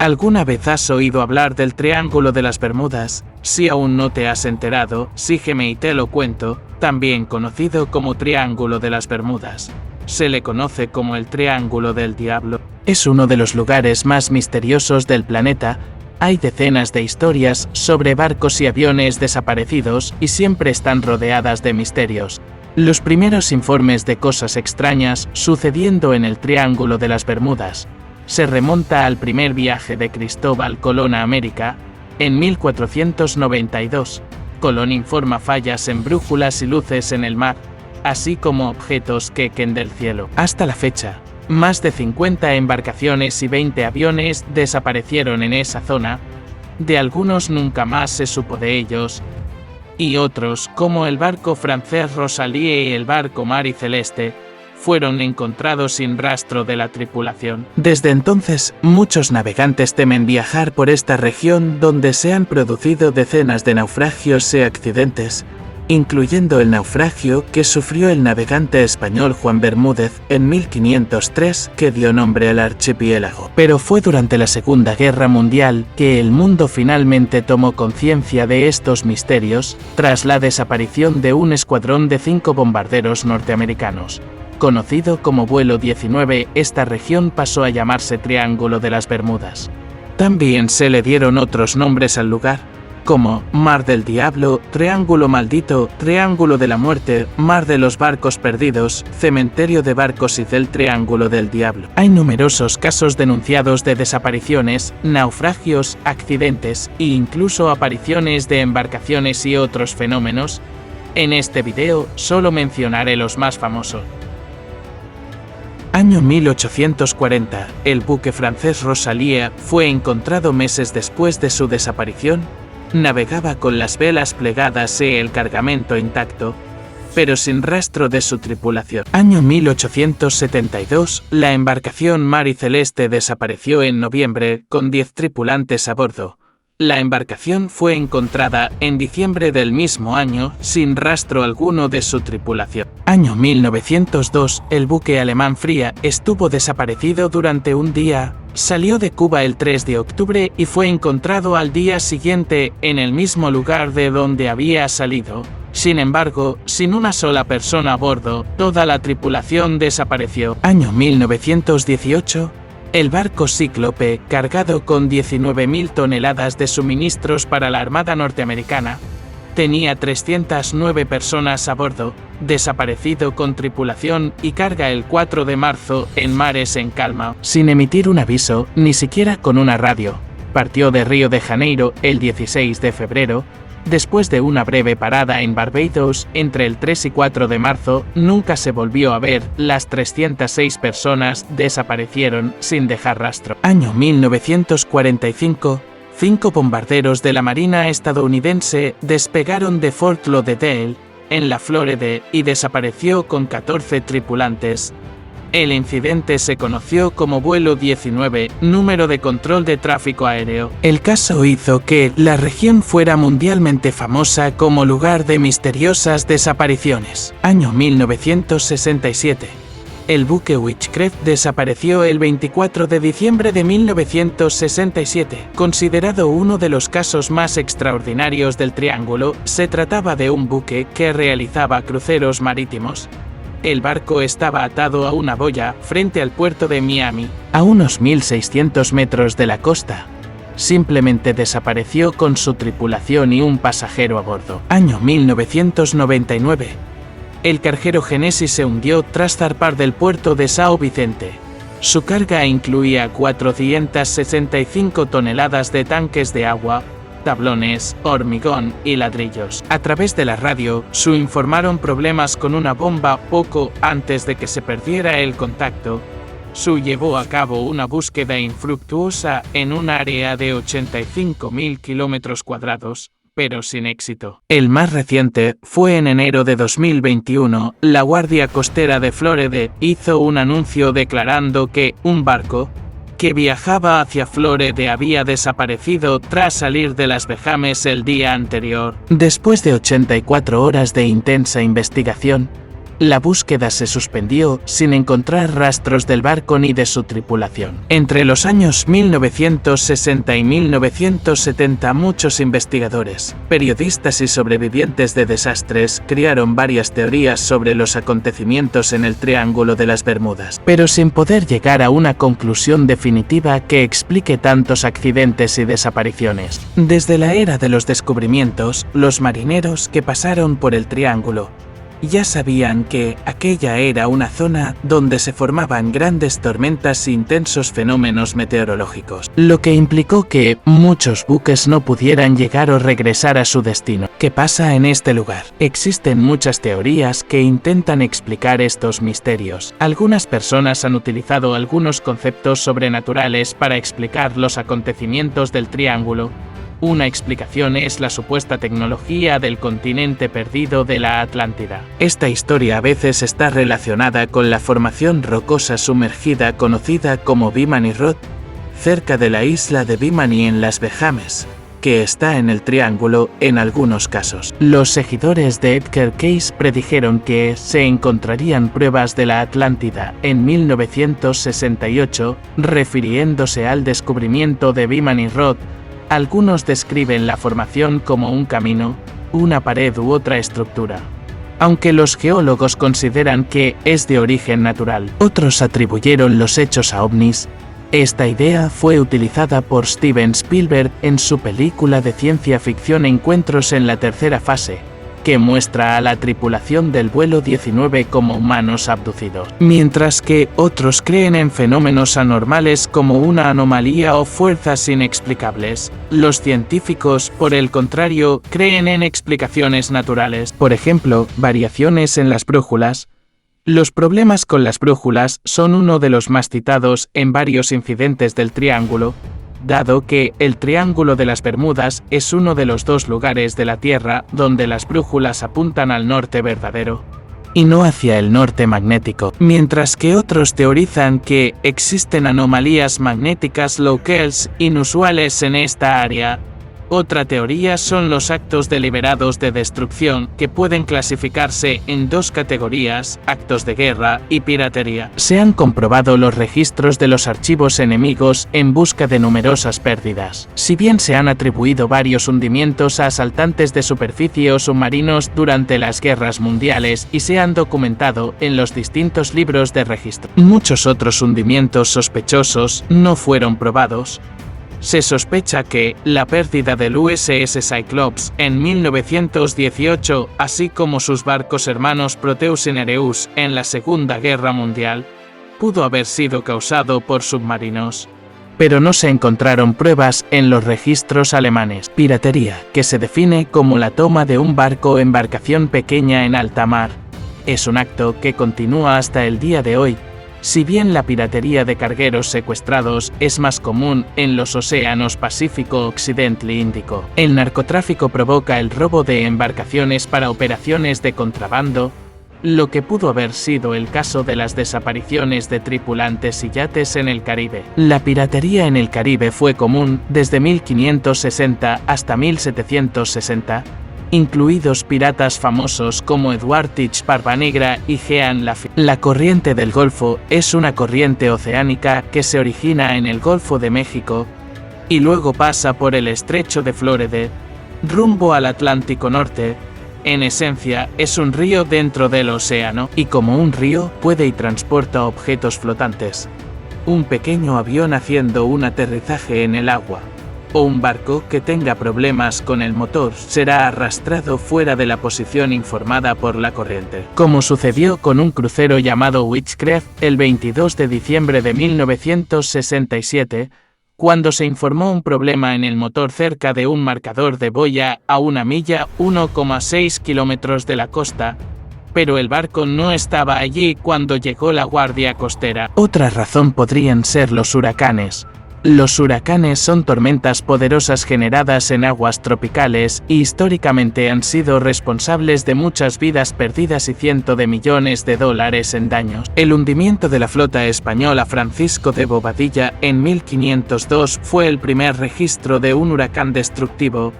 ¿Alguna vez has oído hablar del Triángulo de las Bermudas? Si aún no te has enterado, sígueme y te lo cuento, también conocido como Triángulo de las Bermudas. Se le conoce como el Triángulo del Diablo. Es uno de los lugares más misteriosos del planeta. Hay decenas de historias sobre barcos y aviones desaparecidos y siempre están rodeadas de misterios. Los primeros informes de cosas extrañas sucediendo en el Triángulo de las Bermudas se remonta al primer viaje de Cristóbal Colón a América, en 1492. Colón informa fallas en brújulas y luces en el mar, así como objetos que caen del cielo. Hasta la fecha, más de 50 embarcaciones y 20 aviones desaparecieron en esa zona. De algunos nunca más se supo de ellos, y otros, como el barco francés Rosalie y el barco Mari Celeste, fueron encontrados sin rastro de la tripulación. Desde entonces, muchos navegantes temen viajar por esta región donde se han producido decenas de naufragios y accidentes, incluyendo el naufragio que sufrió el navegante español Juan Bermúdez en 1503, que dio nombre al archipiélago. Pero fue durante la Segunda Guerra Mundial que el mundo finalmente tomó conciencia de estos misterios, tras la desaparición de un escuadrón de 5 bombarderos norteamericanos. Conocido como Vuelo 19, esta región pasó a llamarse Triángulo de las Bermudas. También se le dieron otros nombres al lugar, como Mar del Diablo, Triángulo Maldito, Triángulo de la Muerte, Mar de los Barcos Perdidos, Cementerio de Barcos y del Triángulo del Diablo. Hay numerosos casos denunciados de desapariciones, naufragios, accidentes e incluso apariciones de embarcaciones y otros fenómenos. En este video solo mencionaré los más famosos. Año 1840, el buque francés Rosalie fue encontrado meses después de su desaparición. Navegaba con las velas plegadas y el cargamento intacto, pero sin rastro de su tripulación. Año 1872, la embarcación Mari Celeste desapareció en noviembre con 10 tripulantes a bordo. La embarcación fue encontrada en diciembre del mismo año sin rastro alguno de su tripulación. Año 1902, el buque alemán Fria estuvo desaparecido durante un día. Salió de Cuba el 3 de octubre y fue encontrado al día siguiente en el mismo lugar de donde había salido. Sin embargo, sin una sola persona a bordo, toda la tripulación desapareció. Año 1918. El barco Cíclope, cargado con 19.000 toneladas de suministros para la Armada norteamericana, tenía 309 personas a bordo, desaparecido con tripulación y carga el 4 de marzo en mares en calma. Sin emitir un aviso, ni siquiera con una radio, partió de Río de Janeiro el 16 de febrero, después de una breve parada en Barbados entre el 3 y 4 de marzo, nunca se volvió a ver. Las 306 personas desaparecieron sin dejar rastro. Año 1945, 5 bombarderos de la Marina estadounidense despegaron de Fort Lauderdale, en la Florida, y desapareció con 14 tripulantes. El incidente se conoció como Vuelo 19, número de control de tráfico aéreo. El caso hizo que la región fuera mundialmente famosa como lugar de misteriosas desapariciones. Año 1967. El buque Witchcraft desapareció el 24 de diciembre de 1967. Considerado uno de los casos más extraordinarios del Triángulo, se trataba de un buque que realizaba cruceros marítimos. El barco estaba atado a una boya frente al puerto de Miami, a unos 1.600 metros de la costa. Simplemente desapareció con su tripulación y un pasajero a bordo. Año 1999. El carguero Genesis se hundió tras zarpar del puerto de São Vicente. Su carga incluía 465 toneladas de tanques de agua, tablones, hormigón y ladrillos. A través de la radio, informaron problemas con una bomba poco antes de que se perdiera el contacto. Llevó a cabo una búsqueda infructuosa en un área de 85.000 kilómetros cuadrados, pero sin éxito. El más reciente fue en enero de 2021. La Guardia Costera de Florida hizo un anuncio declarando que un barco que viajaba hacia Florida había desaparecido tras salir de las Bahamas el día anterior. Después de 84 horas de intensa investigación, La búsqueda se suspendió sin encontrar rastros del barco ni de su tripulación. Entre los años 1960 y 1970 muchos investigadores, periodistas y sobrevivientes de desastres crearon varias teorías sobre los acontecimientos en el Triángulo de las Bermudas, pero sin poder llegar a una conclusión definitiva que explique tantos accidentes y desapariciones. Desde la era de los descubrimientos, los marineros que pasaron por el Triángulo ya sabían que aquella era una zona donde se formaban grandes tormentas e intensos fenómenos meteorológicos, lo que implicó que muchos buques no pudieran llegar o regresar a su destino. ¿Qué pasa en este lugar? Existen muchas teorías que intentan explicar estos misterios. Algunas personas han utilizado algunos conceptos sobrenaturales para explicar los acontecimientos del Triángulo. Una explicación es la supuesta tecnología del continente perdido de la Atlántida. Esta historia a veces está relacionada con la formación rocosa sumergida conocida como Bimini Rock, cerca de la isla de Bimini en las Bahamas, que está en el Triángulo en algunos casos. Los seguidores de Edgar Cayce predijeron que se encontrarían pruebas de la Atlántida en 1968, refiriéndose al descubrimiento de Bimini Rock. Algunos describen la formación como un camino, una pared u otra estructura, aunque los geólogos consideran que es de origen natural. Otros atribuyeron los hechos a ovnis. Esta idea fue utilizada por Steven Spielberg en su película de ciencia ficción Encuentros en la tercera fase, que muestra a la tripulación del vuelo 19 como humanos abducidos, mientras que otros creen en fenómenos anormales como una anomalía o fuerzas inexplicables. Los científicos, por el contrario, creen en explicaciones naturales, por ejemplo, variaciones en las brújulas. Los problemas con las brújulas son uno de los más citados en varios incidentes del Triángulo, dado que el Triángulo de las Bermudas es uno de los dos lugares de la Tierra donde las brújulas apuntan al norte verdadero, y no hacia el norte magnético, mientras que otros teorizan que existen anomalías magnéticas locales inusuales en esta área. Otra teoría son los actos deliberados de destrucción, que pueden clasificarse en dos categorías: actos de guerra y piratería. Se han comprobado los registros de los archivos enemigos en busca de numerosas pérdidas. Si bien se han atribuido varios hundimientos a asaltantes de superficie o submarinos durante las guerras mundiales y se han documentado en los distintos libros de registro, muchos otros hundimientos sospechosos no fueron probados. Se sospecha que la pérdida del USS Cyclops en 1918, así como sus barcos hermanos Proteus y Nereus en la Segunda Guerra Mundial, pudo haber sido causado por submarinos. Pero no se encontraron pruebas en los registros alemanes. Piratería, que se define como la toma de un barco o embarcación pequeña en alta mar, es un acto que continúa hasta el día de hoy. Si bien la piratería de cargueros secuestrados es más común en los océanos Pacífico Occidental e Índico, el narcotráfico provoca el robo de embarcaciones para operaciones de contrabando, lo que pudo haber sido el caso de las desapariciones de tripulantes y yates en el Caribe. La piratería en el Caribe fue común desde 1560 hasta 1760, incluidos piratas famosos como Edward Teach Barba Negra y Jean Lafitte. La corriente del Golfo es una corriente oceánica que se origina en el Golfo de México y luego pasa por el Estrecho de Florida, rumbo al Atlántico Norte. En esencia, es un río dentro del océano, y como un río, puede y transporta objetos flotantes. Un pequeño avión haciendo un aterrizaje en el agua, o un barco que tenga problemas con el motor será arrastrado fuera de la posición informada por la corriente, como sucedió con un crucero llamado Witchcraft el 22 de diciembre de 1967, cuando se informó un problema en el motor cerca de un marcador de boya a 1 milla, 1,6 kilómetros de la costa, pero el barco no estaba allí cuando llegó la guardia costera. Otra razón podrían ser los huracanes. Los huracanes son tormentas poderosas generadas en aguas tropicales y históricamente han sido responsables de muchas vidas perdidas y cientos de millones de dólares en daños. El hundimiento de la flota española Francisco de Bobadilla en 1502 fue el primer registro de un huracán destructivo,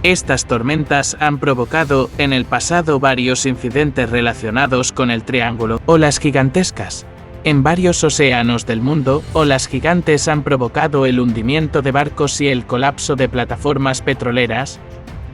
Estas tormentas han provocado en el pasado varios incidentes relacionados con el triángulo. Olas gigantescas. En varios océanos del mundo, olas gigantes han provocado el hundimiento de barcos y el colapso de plataformas petroleras.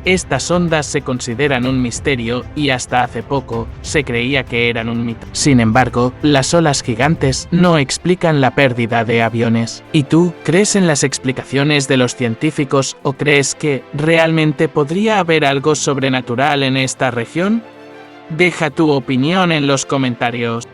Estas ondas se consideran un misterio y hasta hace poco se creía que eran un mito. Sin embargo, las olas gigantes no explican la pérdida de aviones. ¿Y tú, crees en las explicaciones de los científicos o crees que realmente podría haber algo sobrenatural en esta región? Deja tu opinión en los comentarios.